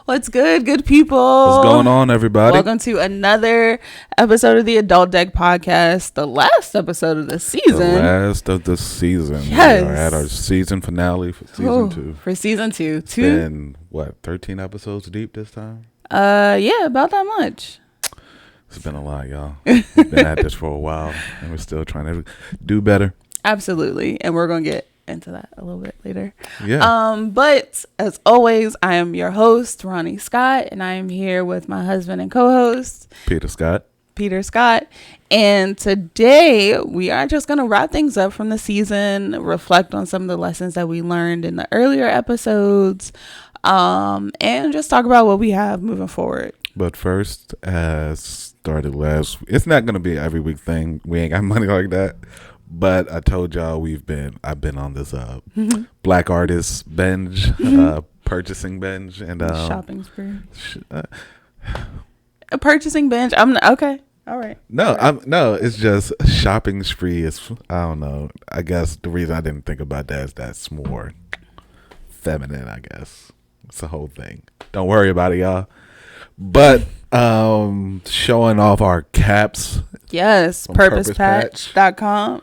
What's good people? What's going on, everybody? Welcome to another episode of the Adult Deck Podcast, the last episode of the season. The last of the season. Yes. We are at our season finale for season 2. For season 2. It's been, 13 episodes deep this time? Yeah, about that much. It's been a lot, y'all. We've been at this for a while, and we're still trying to do better. Absolutely. And we're going to get into that a little bit later. Yeah. But as always, I am your host, Ronnie Scott, and I am here with my husband and co-host, Peter Scott. And today we are just going to wrap things up from the season, reflect on some of the lessons that we learned in the earlier episodes, and just talk about what we have moving forward. But first, as started last, it's not going to be an every week thing. We ain't got money like that. But I told y'all I've been on this black artist binge, purchasing binge, and shopping spree. A purchasing binge. Okay. All right. No, it's just shopping spree. Is I don't know. I guess the reason I didn't think about that is that's more feminine. I guess it's the whole thing. Don't worry about it, y'all. But showing off our caps. Yes, purposepatch.com.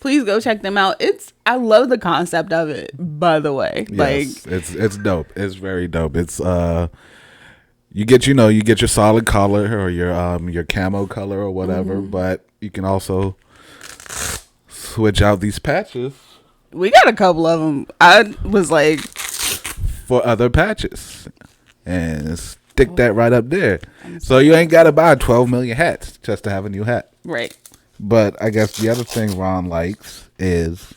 Please go check them out. I love the concept of it, by the way. Yes, it's dope. It's very dope. It's you get your solid color or your camo color or whatever, but you can also switch out these patches. We got a couple of them. I was like, for other patches, and stick that right up there. So you ain't got to buy 12 million hats just to have a new hat. Right. But I guess the other thing Ron likes is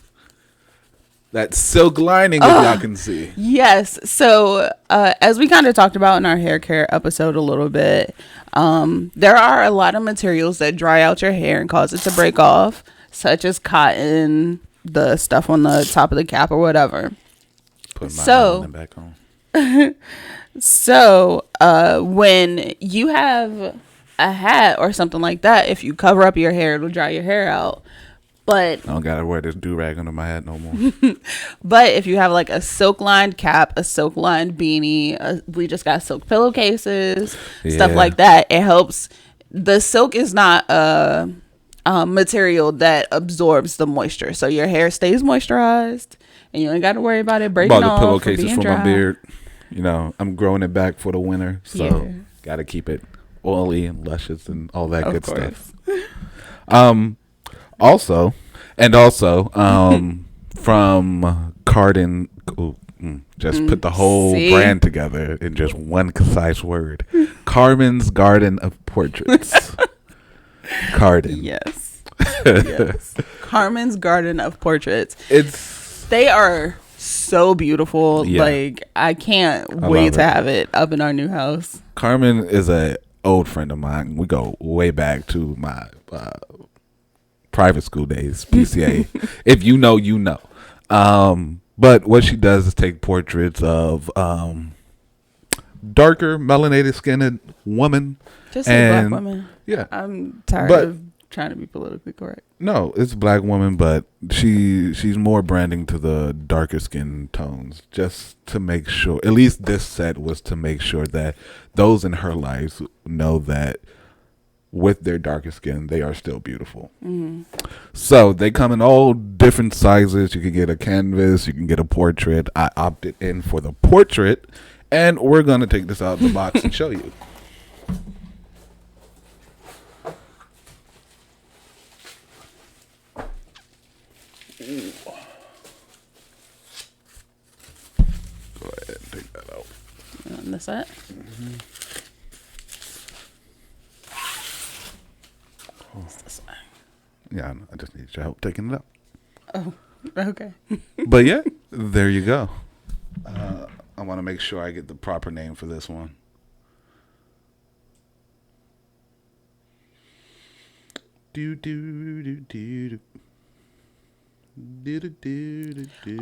that silk lining, if y'all can see. Yes. So as we kind of talked about in our hair care episode a little bit, there are a lot of materials that dry out your hair and cause it to break off, such as cotton, the stuff on the top of the cap or whatever. Put my back on. So when you have a hat or something like that, if you cover up your hair, it'll dry your hair out. But I don't gotta wear this do-rag under my hat no more. But if you have like a silk lined cap, a silk lined beanie, we just got silk pillowcases, stuff like that. It helps. The silk is not a material that absorbs the moisture, so your hair stays moisturized, and you ain't got to worry about it breaking off. Bought the pillowcases for dry. my beard. I'm growing it back for the winter, so gotta keep it oily and luscious and all that good stuff. Also, from Cardin, put the whole brand together in just one concise word. Carmen's Garden of Portraits. Cardin. Yes. Carmen's Garden of Portraits. They are so beautiful. Yeah. Like, I can't wait to have it up in our new house. Carmen is a old friend of mine. We go way back to my private school days, PCA. If you know, you know. But what she does is take portraits of darker, melanated skinned women. Just say black women. Yeah. I'm tired of trying to be politically correct. No, it's black woman, but she's more branding to the darker skin tones, just to make sure, at least this set was to make sure that those in her lives know that with their darker skin, they are still beautiful. Mm-hmm. So they come in all different sizes. You can get a canvas, you can get a portrait. I opted in for the portrait, and we're going to take this out of the box and show you. Ooh. Go ahead and take that out. On the set? Mm-hmm. Yeah, I just need your help taking it out. Oh, okay. But yeah, there you go. I want to make sure I get the proper name for this one.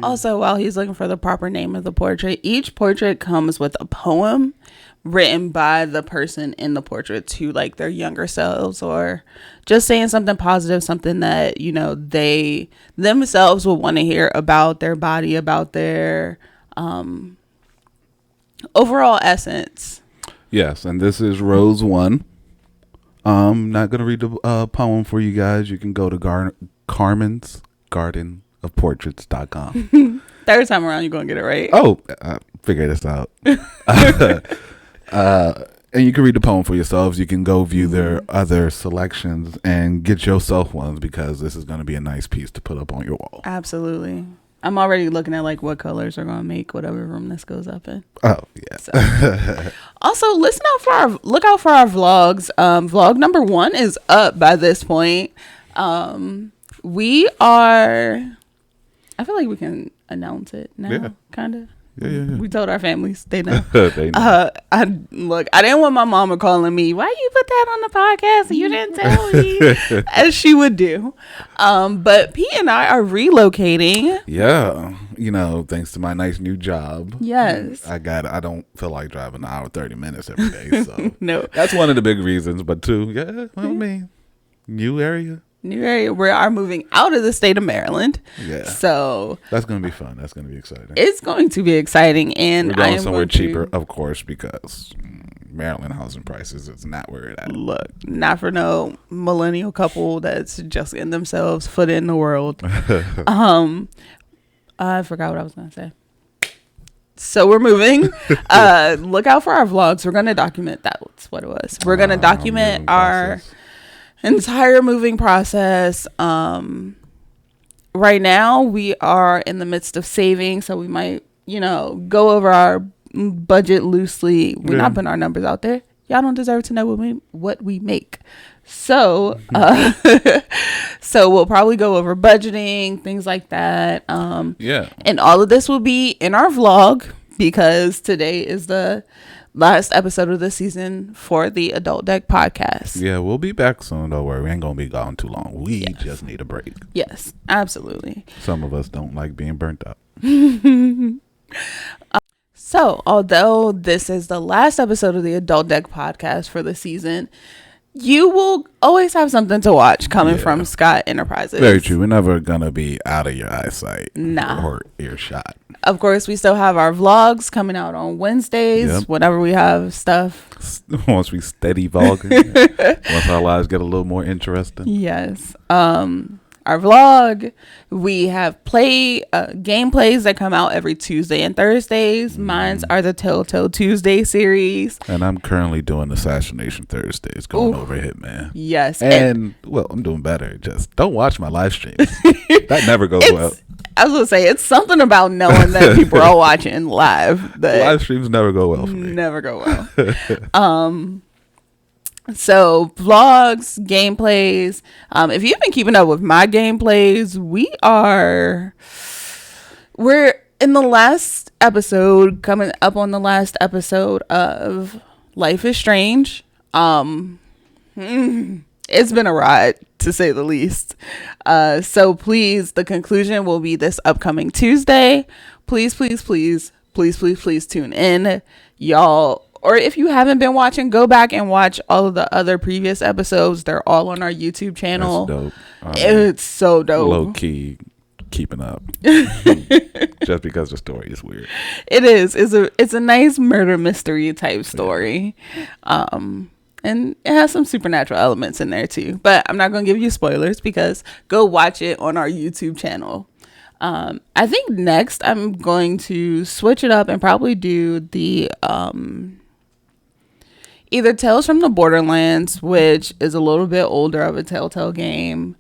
Also, while he's looking for the proper name of the portrait, each portrait comes with a poem written by the person in the portrait to like their younger selves, or just saying something positive, something that, they themselves will want to hear about their body, about their overall essence. Yes, and this is Rose 1. Not gonna read the poem for you guys. You can go to Carmen's Garden of Portraits.com. Third time around, you're gonna get it right. Oh, figure this out. And you can read the poem for yourselves. You can go view their other selections and get yourself ones, because this is going to be a nice piece to put up on your wall. Absolutely. I'm already looking at like what colors are going to make whatever room this goes up in. Oh, yeah. So. Also, look out for our vlogs. Vlog number 1 is up by this point. We are, I feel like we can announce it now, kind of. Yeah. We told our families. They know. They know. I didn't want my mama calling me, why you put that on the podcast and you didn't tell me? As she would do. But Pete and I are relocating. Yeah. Thanks to my nice new job. Yes. I don't feel like driving an hour 30 minutes every day. So no. That's one of the big reasons. But 2, new area. We are moving out of the state of Maryland. Yeah. So that's going to be fun. That's going to be exciting. It's going to be exciting. And we're going somewhere cheaper, of course, because Maryland housing prices is not where it's at. Look, not for no millennial couple that's just getting themselves foot in the world. I forgot what I was going to say. So we're moving. Look out for our vlogs. We're going to document that. That's what it was. We're going to document our entire moving process. Right now we are in the midst of saving, so we might go over our budget loosely. We're not putting our numbers out there. Y'all don't deserve to know what we make. So so we'll probably go over budgeting, things like that. And all of this will be in our vlog, because today is the last episode of the season for the Adult Deck podcast. Yeah, we'll be back soon. Don't worry. We ain't going to be gone too long. We just need a break. Yes, absolutely. Some of us don't like being burnt out. So, although this is the last episode of the Adult Deck podcast for the season, you will always have something to watch coming from Scott Enterprises. Very true. We're never going to be out of your eyesight or earshot. Of course, we still have our vlogs coming out on Wednesdays, whenever we have stuff. Once we steady vlogging. Once our lives get a little more interesting. Yes. Our vlog, we have gameplays that come out every Tuesday and Thursdays. Mine's are the Telltale Tuesday series. And I'm currently doing Assassination Thursdays, going over Hitman. Yes. And I'm doing better. Just don't watch my live streams. That never goes well. I was going to say, it's something about knowing that people are watching live. Live streams never go well for me. Never go well. So vlogs, gameplays. If you've been keeping up with my gameplays, we're in the last episode, coming up on the last episode of Life is Strange. It's been a ride, to say the least. So please, the conclusion will be this upcoming Tuesday. Please tune in, y'all. Or if you haven't been watching, go back and watch all of the other previous episodes. They're all on our YouTube channel. That's dope. It's so dope. Low key keeping up. Just because the story is weird. It is. It's a nice murder mystery type story. And it has some supernatural elements in there too. But I'm not going to give you spoilers, because go watch it on our YouTube channel. I think next I'm going to switch it up and probably do the either Tales from the Borderlands, which is a little bit older of a Telltale game,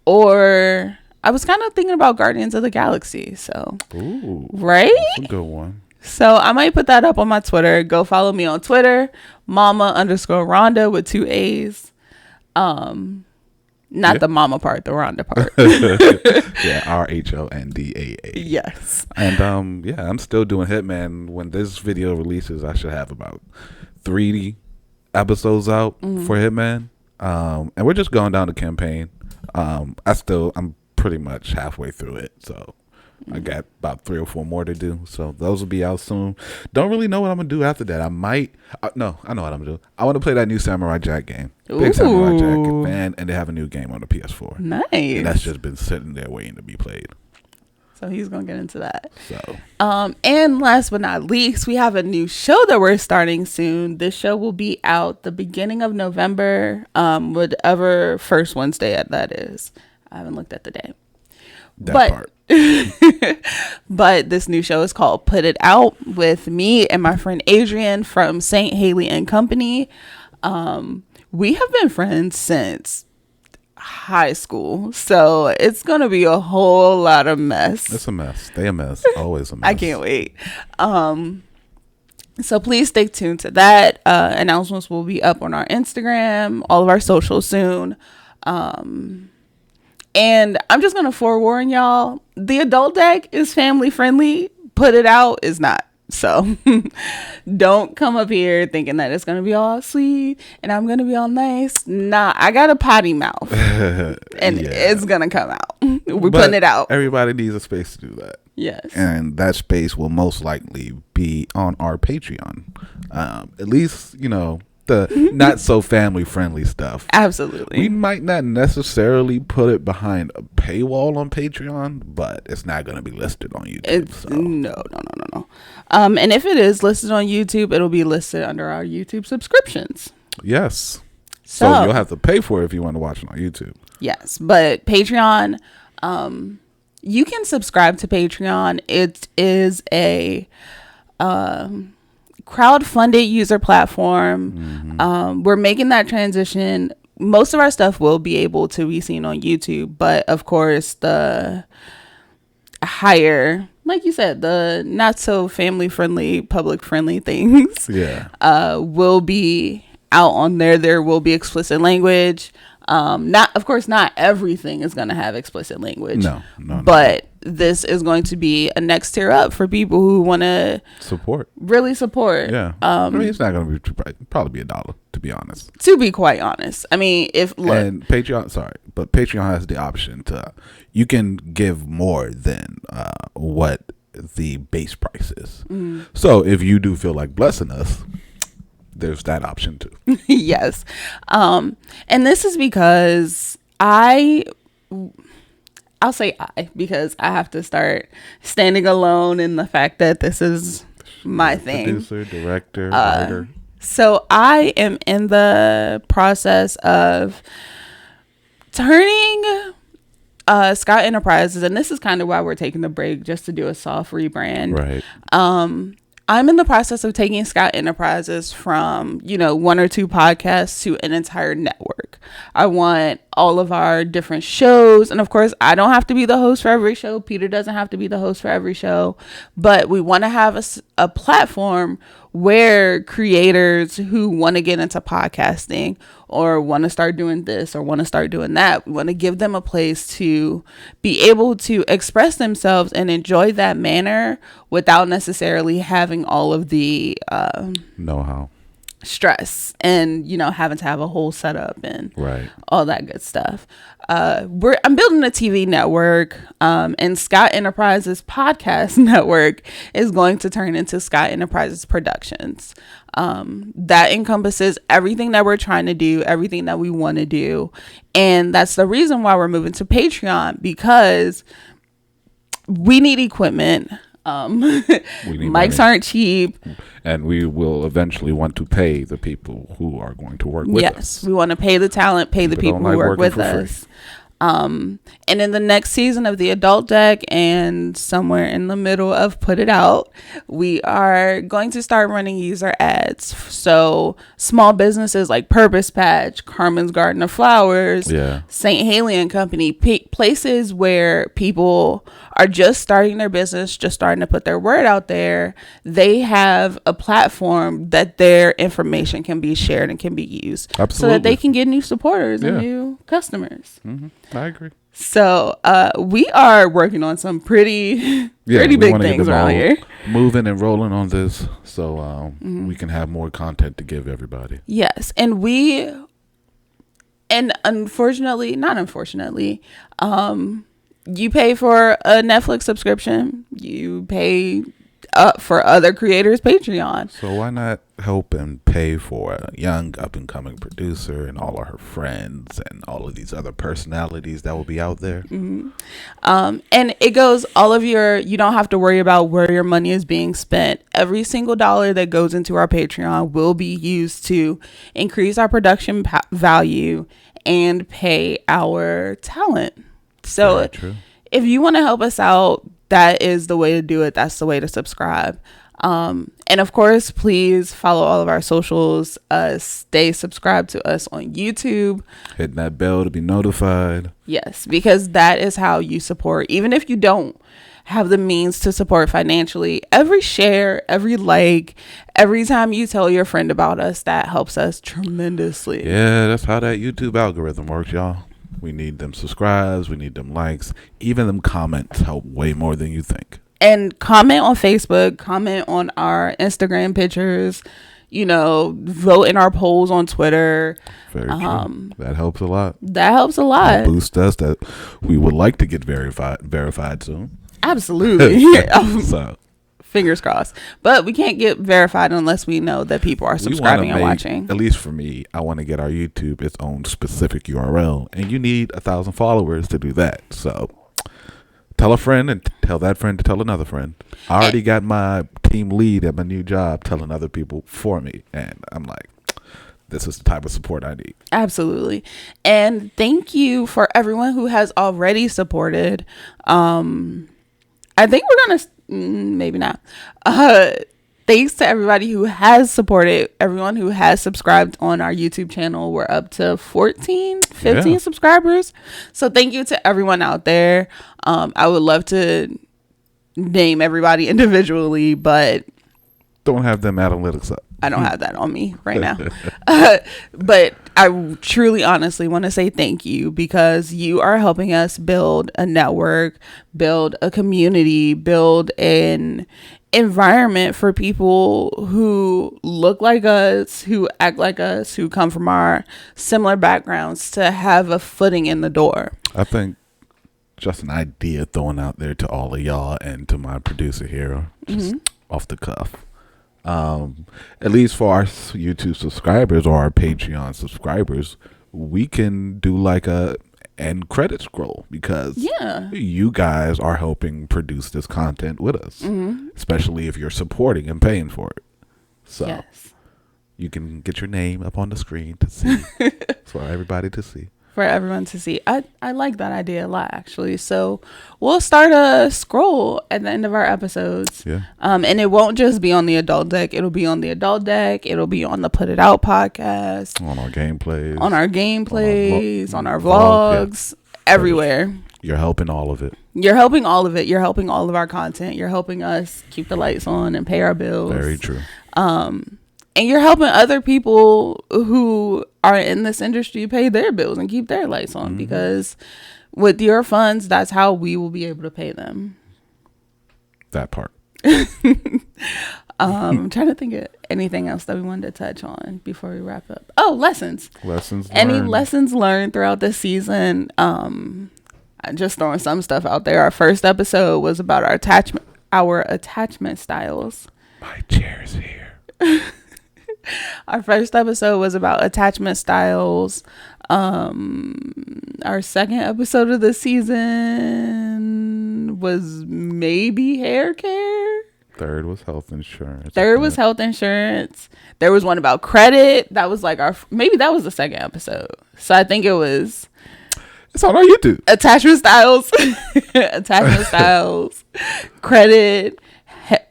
or I was kind of thinking about Guardians of the Galaxy. So, right? That's a good one. So I might put that up on my Twitter. Go follow me on Twitter, Mama_Rhonda with 2 A's. Not the mama part, the Rhonda part. RHONDAA. Yes. And I'm still doing Hitman. When this video releases, I should have about 3 episodes out for Hitman. And we're just going down the campaign. I'm pretty much halfway through it, so I got about 3 or 4 more to do. So those will be out soon. Don't really know what I'm gonna do after that. I might. No, I know what I'm gonna do. I want to play that new Samurai Jack game. Big Samurai Jack fan, and they have a new game on the PS4. Nice. And that's just been sitting there waiting to be played. So he's going to get into that. So, and last but not least, we have a new show that we're starting soon. This show will be out the beginning of November, whatever first Wednesday that is. I haven't looked at the day. part. But this new show is called Put It Out with me and my friend Adrian from St. Haley and Company. We have been friends since high school, so it's gonna be a whole lot of mess. It's a mess. They a mess. Always a mess. I can't wait. So please stay tuned to that. Announcements will be up on our Instagram, all of our socials soon. And I'm just gonna forewarn y'all, the adult deck is family friendly. Put It Out is not. So don't come up here thinking that it's going to be all sweet and I'm going to be all nice. Nah, I got a potty mouth and it's going to come out. We're putting it out. Everybody needs a space to do that. Yes. And that space will most likely be on our Patreon. At least, the not so family friendly stuff. Absolutely. We might not necessarily put it behind a paywall on Patreon, but it's not going to be listed on YouTube. No. And if it is listed on YouTube, it'll be listed under our YouTube subscriptions. Yes. So you'll have to pay for it if you want to watch it on YouTube. Yes, but Patreon, you can subscribe to Patreon. It is a crowd-funded user platform. We're making that transition. Most of our stuff will be able to be seen on YouTube, but of course the higher, like you said, the not so family friendly, public friendly things will be out on there. There will be explicit language. Not everything is going to have explicit language. No. But this is going to be a next tier up for people who want to really support. Yeah. It's not going to be probably be $1, to be honest. To be quite honest. I mean, and Patreon has the option to, you can give more than what the base price is. So if you do feel like blessing us, there's that option too. Yes. And this is because I'll say because I have to start standing alone in the fact that this is my thing. Producer, director, writer. So I am in the process of turning Scott Enterprises, and this is kind of why we're taking the break, just to do a soft rebrand. Right. I'm in the process of taking Scott Enterprises from, 1 or 2 podcasts to an entire network. I want all of our different shows. And of course, I don't have to be the host for every show. Peter doesn't have to be the host for every show. But we want to have a platform where creators who want to get into podcasting or want to start doing this or want to start doing that, we want to give them a place to be able to express themselves and enjoy that manner without necessarily having all of the know-how, stress and having to have a whole setup and all that good stuff. I'm building a TV network, and Scott Enterprises podcast network is going to turn into Scott Enterprises Productions. That encompasses everything that we're trying to do, everything that we want to do, and that's the reason why we're moving to Patreon, because we need equipment. Mics aren't cheap, and we will eventually want to pay the people who are going to work with us. Yes, we want to pay the talent, pay the people who work with us. And in the next season of the Adult Deck and somewhere in the middle of Put It Out, we are going to start running user ads. So small businesses like Purpose Patch, Carmen's Garden of Flowers, St. Haley and Company, places where people are just starting their business, just starting to put their word out there. They have a platform that their information can be shared and can be used. Absolutely. So that they can get new supporters and new customers. I agree. So we are working on some pretty big things around here. Moving and rolling on this so we can have more content to give everybody. Yes. And not unfortunately, you pay for a Netflix subscription. You pay up for other creators' Patreon. So why not help and pay for a young up and coming producer and all of her friends and all of these other personalities that will be out there? Mm-hmm. And it goes, you don't have to worry about where your money is being spent. Every single dollar that goes into our Patreon will be used to increase our production value and pay our talent. So if you want to help us out, that is the way to do it. That's the way to subscribe. And of course, please follow all of our socials. Stay subscribed to us on YouTube. Hit that bell to be notified. Yes, because that is how you support. Even if you don't have the means to support financially, every share, every like, every time you tell your friend about us, that helps us tremendously. Yeah, that's how that YouTube algorithm works, y'all. We need them subscribes. We need them likes. Even them comments help way more than you think. And comment on Facebook, comment on our Instagram pictures, vote in our polls on Twitter. Very true. That helps a lot. That helps a lot. That boosts us. That we would like to get verified soon. Absolutely. So fingers crossed. But we can't get verified unless we know that people are subscribing and watching. At least for me, I want to get our YouTube its own specific URL, and you need 1,000 followers to do that. So tell a friend and tell that friend to tell another friend. I already got my team lead at my new job telling other people for me, and I'm like, this is the type of support I need. Absolutely. And thank you for everyone who has already supported. I think we're going to, maybe not. Thanks to everybody who has supported, everyone who has subscribed on our YouTube channel. We're up to 15 subscribers. So thank you to everyone out there. I would love to name everybody individually, but don't have them analytics up. I don't have that on me right now. But I truly, honestly want to say thank you, because you are helping us build a network, build a community, build an environment for people who look like us, who act like us, who come from our similar backgrounds, to have a footing in the door. I think just an idea thrown out there to all of y'all and to my producer here, just off the cuff. At least for our YouTube subscribers or our Patreon subscribers, we can do like a end credit scroll, because you guys are helping produce this content with us, especially if you're supporting and paying for it. So you can get your name up on the screen to see, for everybody to see. For everyone to see. I like that idea a lot, actually. So we'll start a scroll at the end of our episodes. Yeah. And it won't just be on the Adult Deck. It'll be on the Adult Deck. It'll be on the Put It Out podcast. On our gameplays. On our vlogs. Everywhere. You're helping all of it. You're helping all of it. You're helping all of our content. You're helping us keep the lights on and pay our bills. Very true. And you're helping other people who are in this industry pay their bills and keep their lights on, because with your funds, that's how we will be able to pay them. That part. I'm trying to think of anything else that we wanted to touch on before we wrap up. Oh, lessons. Any lessons learned throughout this season? I'm just throwing some stuff out there. Our first episode was about our attachment styles. My chair's here. Our first episode was about attachment styles. Our second episode of the season was maybe hair care. Third was health insurance. There was one about credit. That was like maybe that was the second episode. So I think it's on our YouTube. Attachment styles, credit,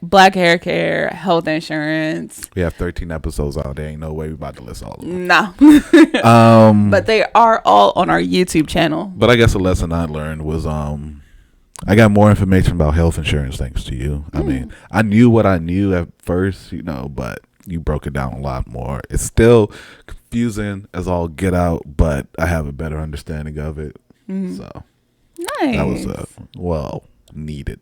black hair care, health insurance. We have 13 episodes out. There ain't no way we about to list all of them. No. But they are all on our YouTube channel. But I guess a lesson I learned was I got more information about health insurance thanks to you. I mean, I knew what I knew at first, but you broke it down a lot more. It's still confusing as all get out, but I have a better understanding of it. So nice. That was needed.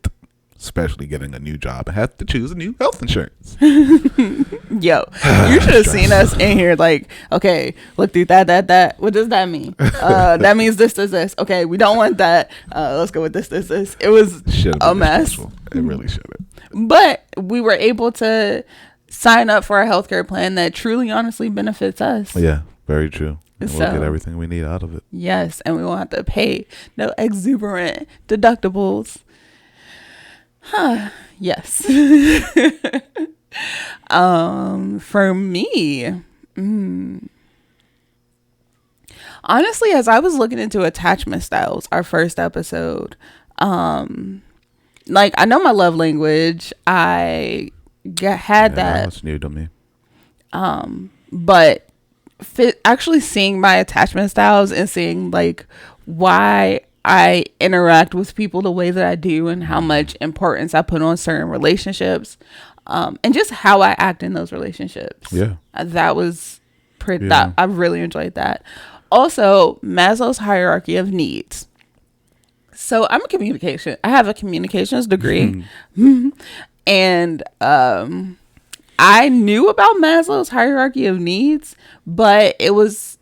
Especially getting a new job and have to choose a new health insurance. Yo, you should have seen us in here like, okay, look through that. What does that mean? That means this. Okay, we don't want that. Let's go with this. It was a mess. It really should have. But we were able to sign up for a healthcare plan that truly, honestly benefits us. Yeah, very true. And So- we'll get everything we need out of it. Yes, and we won't have to pay no exuberant deductibles. Yes. For me, honestly, as I was looking into attachment styles, our first episode, like, I know my love language. I had that. That's new to me. But actually seeing my attachment styles and seeing like why I interact with people the way that I do and how much importance I put on certain relationships, and just how I act in those relationships. Yeah. That was pretty, Yeah. I really enjoyed that. Also, Maslow's hierarchy of needs. So I have a communications degree. And I knew about Maslow's hierarchy of needs, but it was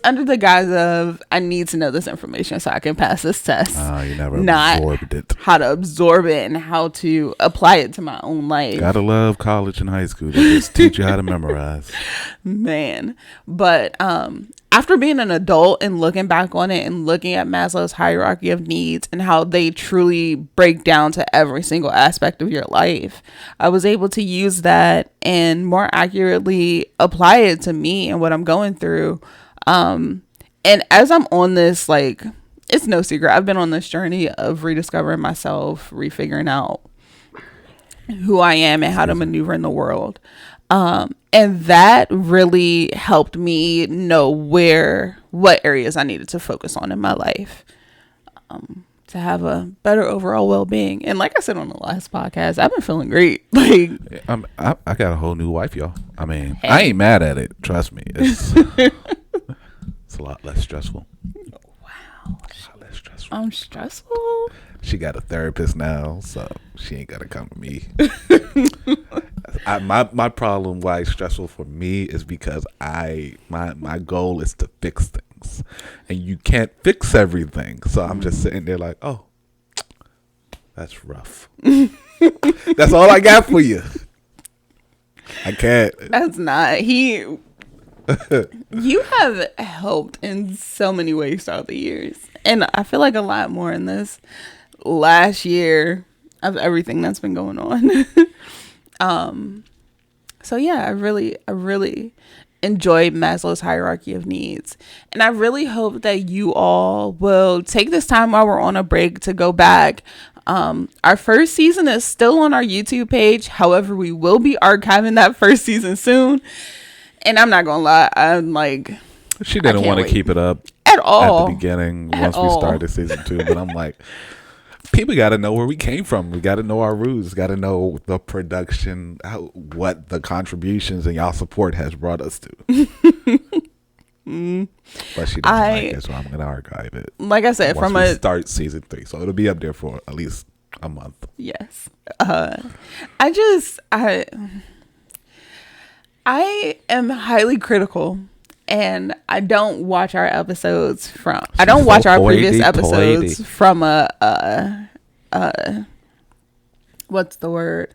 under the guise of, I need to know this information so I can pass this test. You never Not absorbed it. how to absorb it and how to apply it to my own life. Gotta love college and high school. They just teach you how to memorize. Man. But after being an adult and looking back on it and looking at Maslow's hierarchy of needs and how they truly break down to every single aspect of your life, I was able to use that and more accurately apply it to me and what I'm going through. And as I'm on this, like, it's no secret, I've been on this journey of rediscovering myself, refiguring out who I am and how to maneuver in the world. And that really helped me know what areas I needed to focus on in my life, to have a better overall well-being. And like I said on the last podcast, I've been feeling great. Like, I got a whole new wife, y'all. I mean, I ain't mad at it. Trust me. It's a lot less stressful. wow, A lot less stressful. I'm stressful. She got a therapist now, so she ain't gotta come to me. My problem why it's stressful for me is because my goal is to fix things, and you can't fix everything. So I'm just sitting there like, oh, that's rough. That's all I got for you. I can't. That's not you have helped in so many ways throughout the years, and I feel like a lot more in this last year of everything that's been going on. So yeah, I really enjoyed Maslow's hierarchy of needs, and I really hope that you all will take this time while we're on a break to go back. Our first season is still on our YouTube page. However, we will be archiving that first season soon. And I'm not gonna lie, I'm like, she didn't want to keep it up at all at the beginning once we started season 2, but I'm like, people got to know where we came from. We got to know our roots. Got to know the production, what the contributions and y'all support has brought us to. But she doesn't like it, so I'm gonna archive it. Like I said, once we start season 3, so it'll be up there for at least a month. Yes. I am highly critical, and I don't watch our episodes I don't watch our previous episodes from what's the word?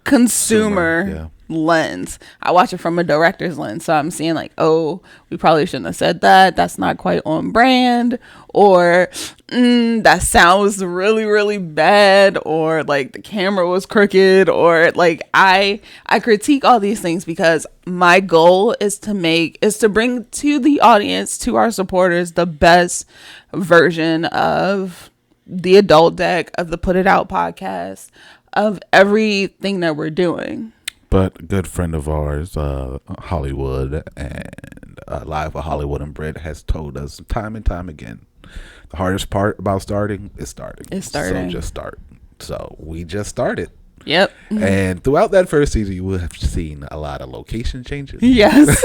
Consumer lens. I watch it from a director's lens. So I'm seeing like, oh, we probably shouldn't have said that. That's not quite on brand. Or that sounds really, really bad. Or like the camera was crooked. Or like I critique all these things because my goal is to bring to the audience, to our supporters, the best version of the Adult Deck, of the Put It Out podcast, of everything that we're doing. But a good friend of ours, Hollywood, and Live with Hollywood and Britt, has told us time and time again, the hardest part about starting is starting. So just start. So we just started. Yep. And throughout that first season, you will have seen a lot of location changes. Yes.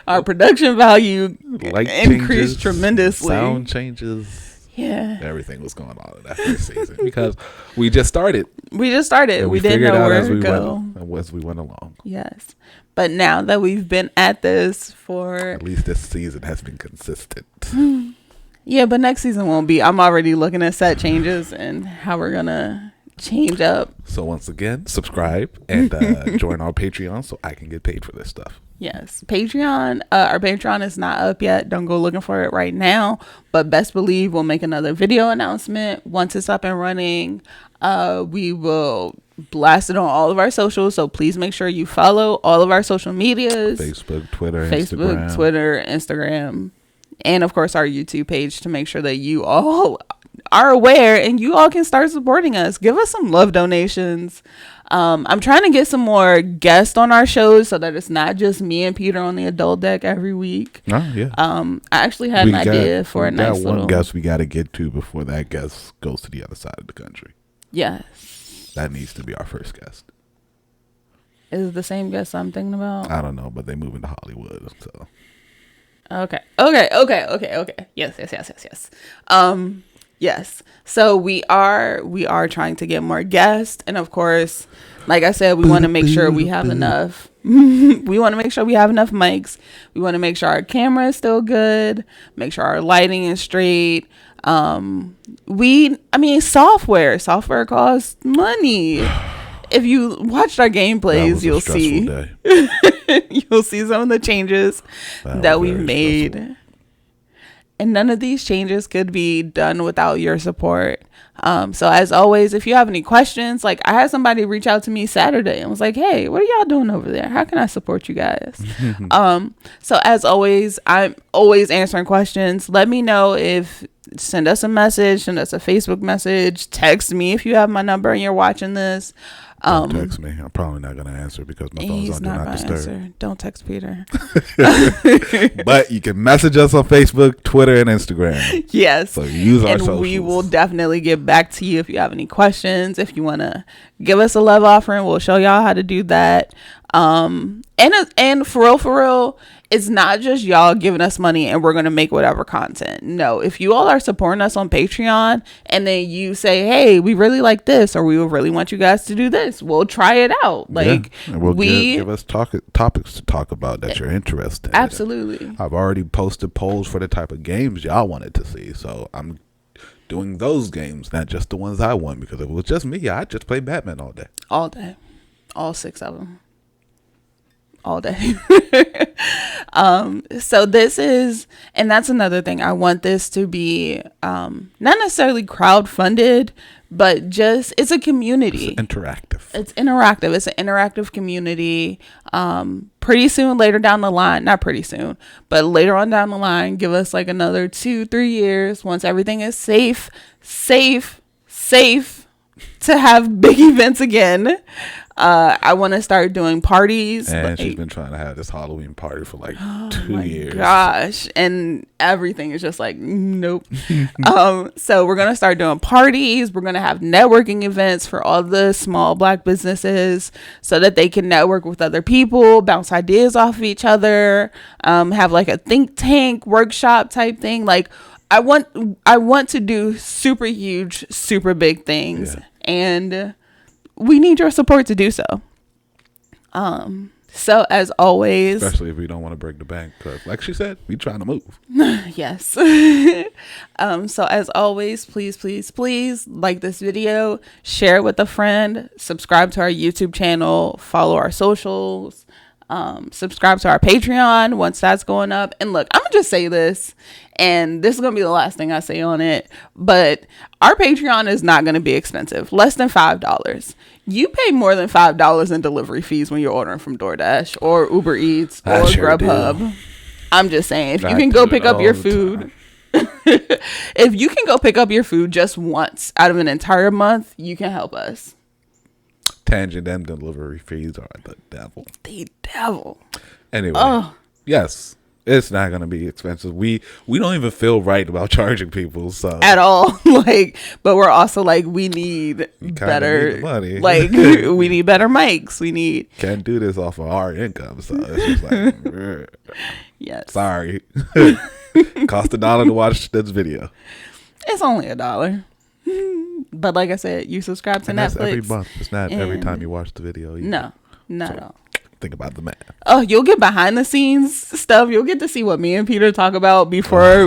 Our production value increased tremendously. Sound changes. Yeah. Everything was going on in that first season because we just started. We didn't know where to go as we went along. Yes. But now that we've been at this for... At least this season has been consistent. Yeah, but next season won't be. I'm already looking at set changes and how we're going to change up. So once again, subscribe and join our Patreon so I can get paid for this stuff. Yes, Patreon. Our Patreon is not up yet. Don't go looking for it right now. But best believe we'll make another video announcement once it's up and running. We will blast it on all of our socials. So please make sure you follow all of our social medias: Facebook, Twitter, Instagram, and of course our YouTube page, to make sure that you all are aware and you all can start supporting us. Give us some love donations. I'm trying to get some more guests on our shows so that it's not just me and Peter on the adult deck every week. Oh, yeah. I actually had an idea for a nice little... one guest we got to get to before that guest goes to the other side of the country. Yes. That needs to be our first guest. Is it the same guest I'm thinking about? I don't know, but they moving to Hollywood, so... Okay. Yes. Yes. So we are trying to get more guests, and of course, like I said, we want to make sure we have enough. We want to make sure we have enough mics. We want to make sure our camera is still good. Make sure our lighting is straight. Software costs money. If you watched our gameplays, you'll see you'll see some of the changes that we've made. Stressful. And none of these changes could be done without your support. So as always, if you have any questions, like I had somebody reach out to me Saturday and was like, hey, what are y'all doing over there? How can I support you guys? So as always, I'm always answering questions. Let me know send us a message, send us a Facebook message, text me if you have my number and you're watching this. Don't text me. I'm probably not going to answer because my phone's on Do Not Disturb. Answer. Don't text Peter. But you can message us on Facebook, Twitter, and Instagram. Yes. So use our socials. And we will definitely get back to you if you have any questions. If you want to give us a love offering, we'll show y'all how to do that. And for real, it's not just y'all giving us money and we're going to make whatever content. No, if you all are supporting us on Patreon and then you say, hey, we really like this, or we really want you guys to do this, we'll try it out. Like, yeah. And give us topics to talk about that you're interested in. Absolutely. I've already posted polls for the type of games y'all wanted to see. So I'm doing those games, not just the ones I want, because if it was just me, I'd just play Batman all day. All day. All 6 of them. All day. So this is, and that's another thing. I want this to be not necessarily crowdfunded, but just it's a community. It's interactive. It's an interactive community. Pretty soon, later down the line, not pretty soon, but later on down the line, give us like another 2-3 years once everything is safe to have big events again. I want to start doing parties. And she's been trying to have this Halloween party for like 2 years. Gosh. And everything is just like, nope. So we're going to start doing parties. We're going to have networking events for all the small Black businesses so that they can network with other people, bounce ideas off of each other, have like a think tank workshop type thing. Like I want to do super huge, super big things. Yeah. And we need your support to do so. So as always, especially if we don't want to break the bank, because like she said, we trying to move. Yes. So as always, please like this video, share it with a friend, subscribe to our YouTube channel, follow our socials, subscribe to our Patreon once that's going up. And look, I'm gonna just say this, and this is gonna be the last thing I say on it, but our Patreon is not gonna be expensive. Less than $5. You pay more than $5 in delivery fees when you're ordering from DoorDash or Uber Eats or Grubhub. I'm just saying, if you can go pick up your food, if you can go pick up your food just once out of an entire month, you can help us. Tangent and delivery fees are the devil. The devil. Anyway, yes, it's not going to be expensive. We don't even feel right about charging people so at all. Like, but we're also like, we need better money. Like, we need better mics. We need can't do this off of our income. So it's just like, yes, sorry. Cost $1 to watch this video. It's only $1. But like I said, you subscribe to Netflix. That's every month. It's not every time you watch the video. Either. No, not at all. Think about the math. Oh, you'll get behind the scenes stuff. You'll get to see what me and Peter talk about before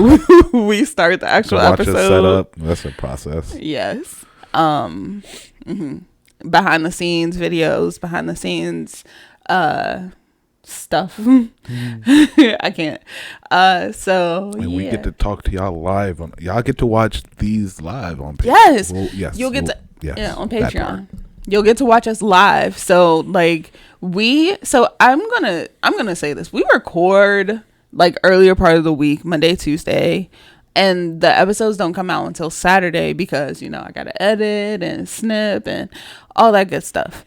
we start the actual episode. Set up. That's a process. Yes. behind the scenes videos, behind the scenes stuff. I can't. So and we get to talk to y'all live on. Y'all get to watch these live on. Yes, well, yes, you'll get to. Yes, yeah, on Patreon. You'll get to watch us live. So like I'm gonna say this. We record like earlier part of the week, Monday, Tuesday, and the episodes don't come out until Saturday because I gotta edit and snip and all that good stuff.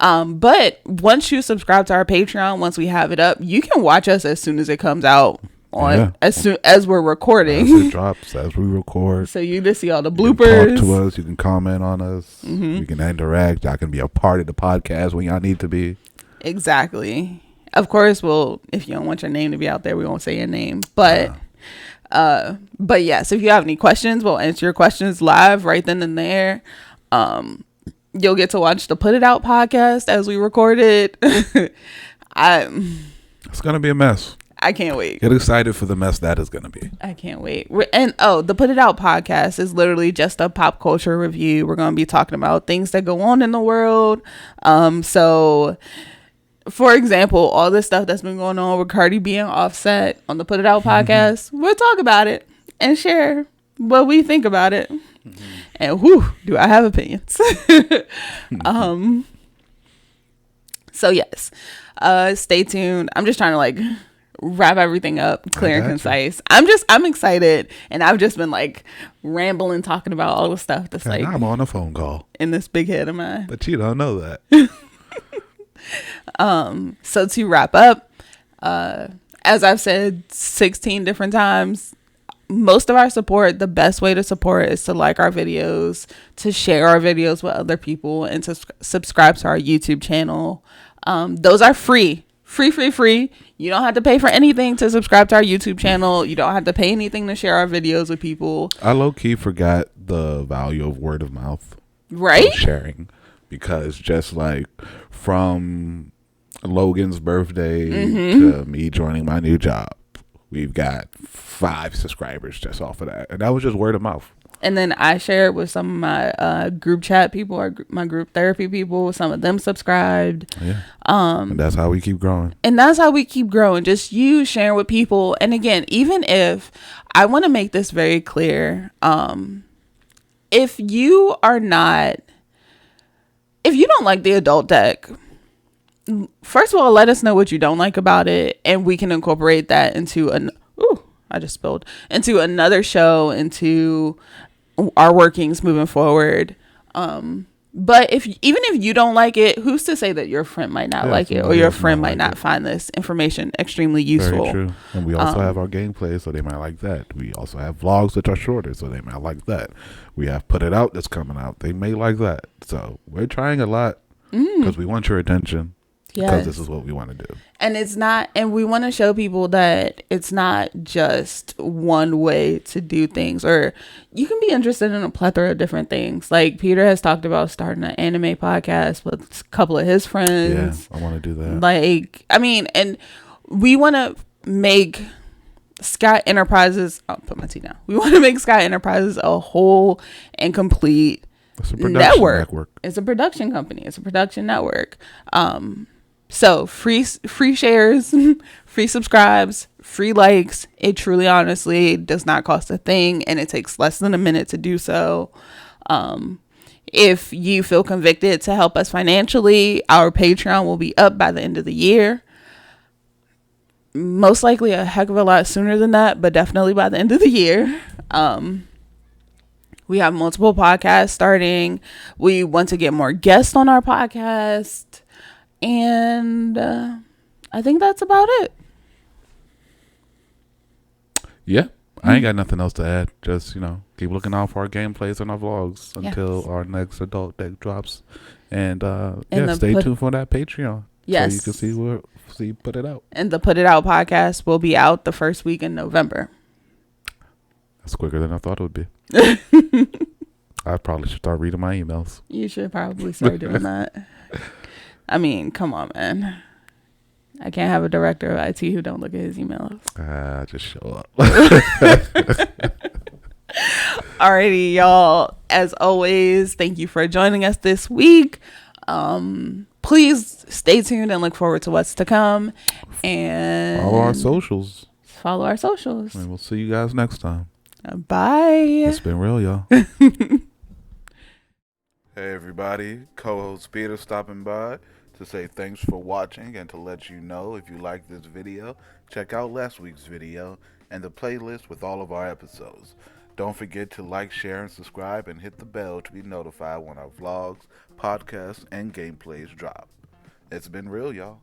But once you subscribe to our Patreon, once we have it up, you can watch us as soon as it comes out as soon as we're recording. As it drops, as we record. So you just see all the bloopers. You can talk to us. You can comment on us. You can interact. Y'all can be a part of the podcast when y'all need to be. Exactly. Of course, if you don't want your name to be out there, we won't say your name. But yes, if you have any questions, we'll answer your questions live right then and there. You'll get to watch the Put It Out podcast as we record it. It's gonna be a mess. I can't wait. Get excited for the mess that is gonna be. I can't wait. And the Put It Out podcast is literally just a pop culture review. We're gonna be talking about things that go on in the world. So, for example, all this stuff that's been going on with Cardi B and Offset on the Put It Out podcast, we'll talk about it and share what we think about it. And do I have opinions? So yes, stay tuned. I'm just trying to like wrap everything up clear and concise. I'm excited, and I've just been like rambling, talking about all the stuff that's like I'm on a phone call in this big head of mine. But you don't know that. So to wrap up, as I've said 16 different times, most of our support, the best way to support is to like our videos, to share our videos with other people, and to subscribe to our YouTube channel. Those are free. You don't have to pay for anything to subscribe to our YouTube channel. You don't have to pay anything to share our videos with people. I low-key forgot the value of word of mouth. Right? Sharing. Because just like from Logan's birthday to me joining my new job, we've got 5 subscribers just off of that. And that was just word of mouth. And then I shared with some of my group chat people or my group therapy people. Some of them subscribed. Yeah. And that's how we keep growing. Just you sharing with people. And again, even if I want to make this very clear, if you don't like the adult deck, first of all, let us know what you don't like about it, and we can incorporate that into into another show, into our workings moving forward. But even if you don't like it, who's to say that your friend might not like it, or your friend might not find this information extremely useful? Very true. And we also have our gameplay, so they might like that. We also have vlogs that are shorter, so they might like that. We have Put It Out that's coming out. They may like that. So we're trying a lot because we want your attention. Yes. Because this is what we want to do. And we want to show people that it's not just one way to do things, or you can be interested in a plethora of different things. Like Peter has talked about starting an anime podcast with a couple of his friends. Yeah, I want to do that. And we want to make Sky Enterprises, I'll put my tea down. We want to make Sky Enterprises a whole and complete network. It's a production company. It's a production network. So free shares, free subscribes, free likes. It truly, honestly does not cost a thing, and it takes less than a minute to do so. If you feel convicted to help us financially, our Patreon will be up by the end of the year. Most likely a heck of a lot sooner than that, but definitely by the end of the year. We have multiple podcasts starting. We want to get more guests on our podcast. And I think that's about it. Yeah. I ain't got nothing else to add. Just, keep looking out for our gameplays and our vlogs until our next adult deck drops. And stay tuned for that Patreon. Yes. So you can see Put It Out. And the Put It Out podcast will be out the first week in November. That's quicker than I thought it would be. I probably should start reading my emails. You should probably start doing that. I mean, come on, man. I can't have a director of IT who don't look at his emails. Just show up. Alrighty, y'all. As always, thank you for joining us this week. Please stay tuned and look forward to what's to come. And Follow our socials. And we'll see you guys next time. Bye. It's been real, y'all. Hey, everybody. Co-host Peter stopping by to say thanks for watching and to let you know if you like this video, check out last week's video and the playlist with all of our episodes. Don't forget to like, share, and subscribe, and hit the bell to be notified when our vlogs, podcasts, and gameplays drop. It's been real, y'all.